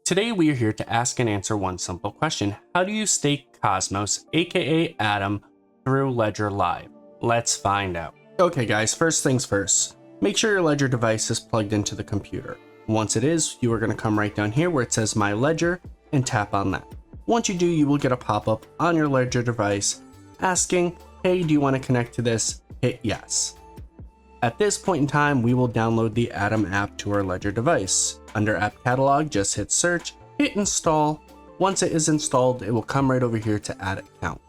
Today we are here to ask and answer one simple question. How do you stake Cosmos, aka Atom, through Ledger Live? Let's find out. Okay guys, first things first. Make sure your Ledger device is plugged into the computer. Once it is, you are going to come right down here where it says My Ledger and tap on that. Once you do, you will get a pop-up on your Ledger device asking, hey, do you want to connect to this? Hit yes. At this point in time, we will download the Atom app to our Ledger device. Under App Catalog, just hit search, hit install. Once it is installed, it will come right over here to add account.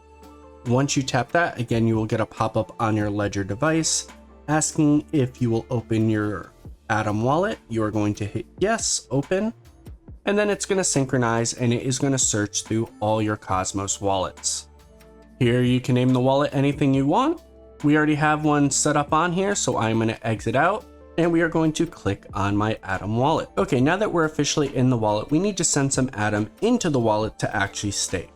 Once you tap that, again, you will get a pop-up on your Ledger device asking if you will open your Atom wallet. You are going to hit yes, open, and then it's going to synchronize and it is going to search through all your Cosmos wallets. Here you can name the wallet anything you want. We already have one set up on here, so I'm going to exit out and we are going to click on my Atom wallet. Okay, now that we're officially in the wallet, we need to send some Atom into the wallet to actually stake.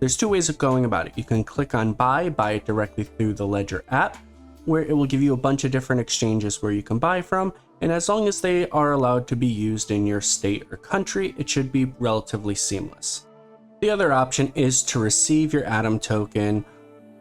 There's two ways of going about it. You can click on buy it directly through the Ledger app, where it will give you a bunch of different exchanges where you can buy from, and as long as they are allowed to be used in your state or country, it should be relatively seamless. The other option is to receive your Atom token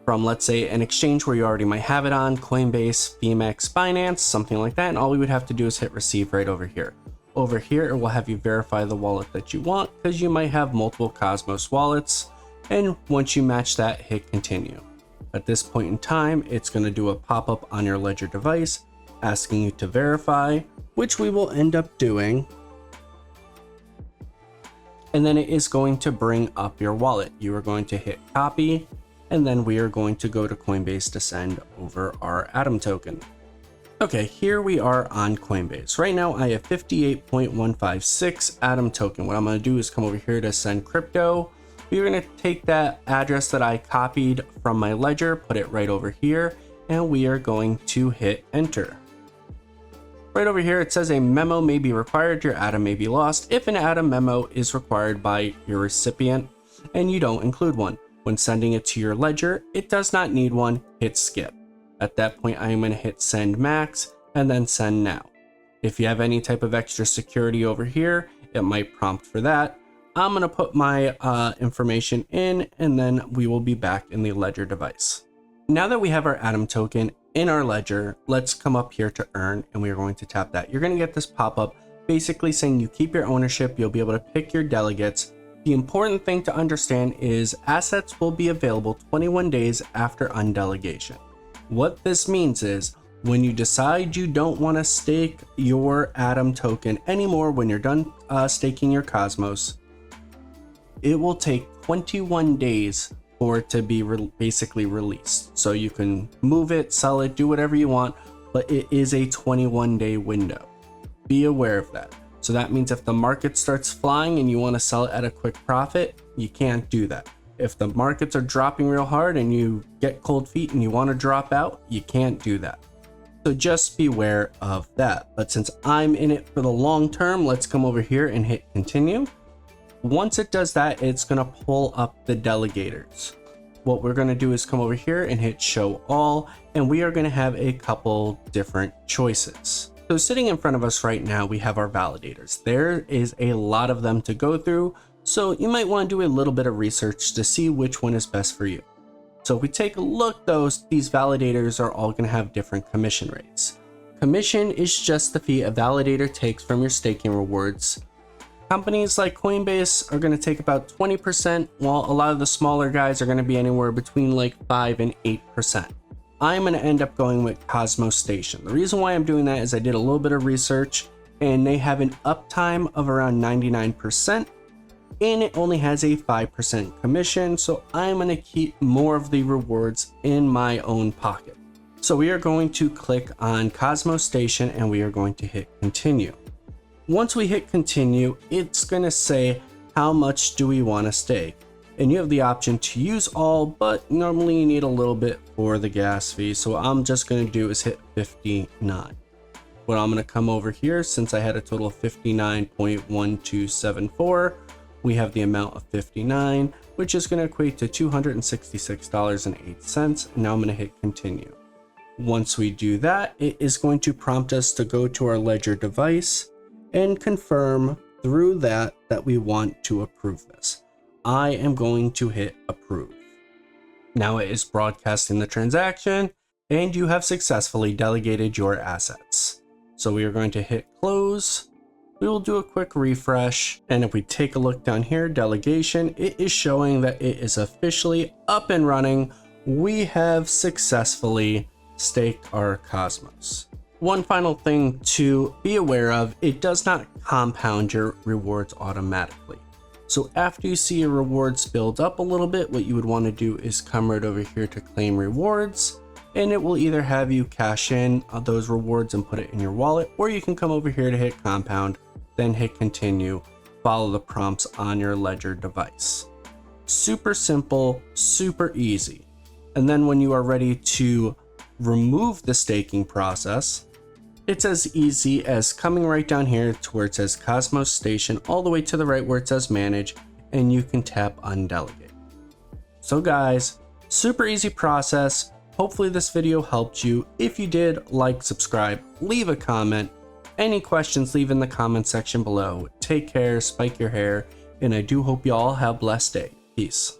from, let's say, an exchange where you already might have it on, Coinbase, Phemex, Binance, something like that, and all we would have to do is hit receive right over here. Over here, it will have you verify the wallet that you want, because you might have multiple Cosmos wallets, and once you match that, hit continue. At this point in time, it's going to do a pop-up on your Ledger device asking you to verify, which we will end up doing. And then it is going to bring up your wallet. You are going to hit copy, and then we are going to go to Coinbase to send over our Atom token. Okay, here we are on Coinbase. Right now I have 58.156 Atom token. What I'm going to do is come over here to send crypto. We're going to take that address that I copied from my Ledger, put it right over here, and we are going to hit enter. Right over here, it says a memo may be required, your Atom may be lost if an Atom memo is required by your recipient and you don't include one. When sending it to your Ledger, it does not need one, hit skip. At that point, I am going to hit send max and then send now. If you have any type of extra security over here, it might prompt for that. I'm going to put my information in and then we will be back in the Ledger device. Now that we have our Atom token in our Ledger, let's come up here to earn and we are going to tap that. You're going to get this pop-up basically saying you keep your ownership, you'll be able to pick your delegates. The important thing to understand is assets will be available 21 days after undelegation. What this means is when you decide you don't want to stake your Atom token anymore, when you're done staking your Cosmos, it will take 21 days for it to be basically released. So you can move it, sell it, do whatever you want, but it is a 21-day window. Be aware of that. So that means if the market starts flying and you want to sell it at a quick profit, you can't do that. If the markets are dropping real hard and you get cold feet and you want to drop out, you can't do that. So just beware of that. But since I'm in it for the long term, let's come over here and hit continue. Once it does that, it's going to pull up the delegators. What we're going to do is come over here and hit show all, and we are going to have a couple different choices. So sitting in front of us right now, we have our validators. There is a lot of them to go through, so you might want to do a little bit of research to see which one is best for you. So if we take a look, these validators are all going to have different commission rates. Commission is just the fee a validator takes from your staking rewards. Companies like Coinbase are going to take about 20%, while a lot of the smaller guys are going to be anywhere between like 5 and 8%. I'm going to end up going with Cosmos Station. The reason why I'm doing that is I did a little bit of research and they have an uptime of around 99% and it only has a 5% commission. So I'm going to keep more of the rewards in my own pocket. So we are going to click on Cosmos Station and we are going to hit continue. Once we hit continue, it's going to say how much do we want to stake. And you have the option to use all, but normally you need a little bit for the gas fee. So what I'm just going to do is hit 59. What I'm going to come over here, since I had a total of 59.1274, we have the amount of 59, which is going to equate to $266.08. Now I'm going to hit continue. Once we do that, it is going to prompt us to go to our Ledger device and confirm through that we want to approve this. I am going to hit approve. Now it is broadcasting the transaction and you have successfully delegated your assets. So we are going to hit close. We will do a quick refresh, and if we take a look down here, delegation, it is showing that it is officially up and running. We have successfully staked our Cosmos. One final thing to be aware of, it does not compound your rewards automatically. So after you see your rewards build up a little bit, what you would want to do is come right over here to claim rewards, and it will either have you cash in those rewards and put it in your wallet, or you can come over here to hit compound, then hit continue, follow the prompts on your ledger device. Super simple, super easy. And then when you are ready to remove the staking process, it's as easy as coming right down here to where it says Cosmos Station, all the way to the right where it says manage, and you can tap undelegate. So guys, super easy process. Hopefully this video helped you. If you did, like, subscribe, leave a comment. Any questions, leave in the comment section below. Take care, spike your hair, and I do hope you all have a blessed day. Peace.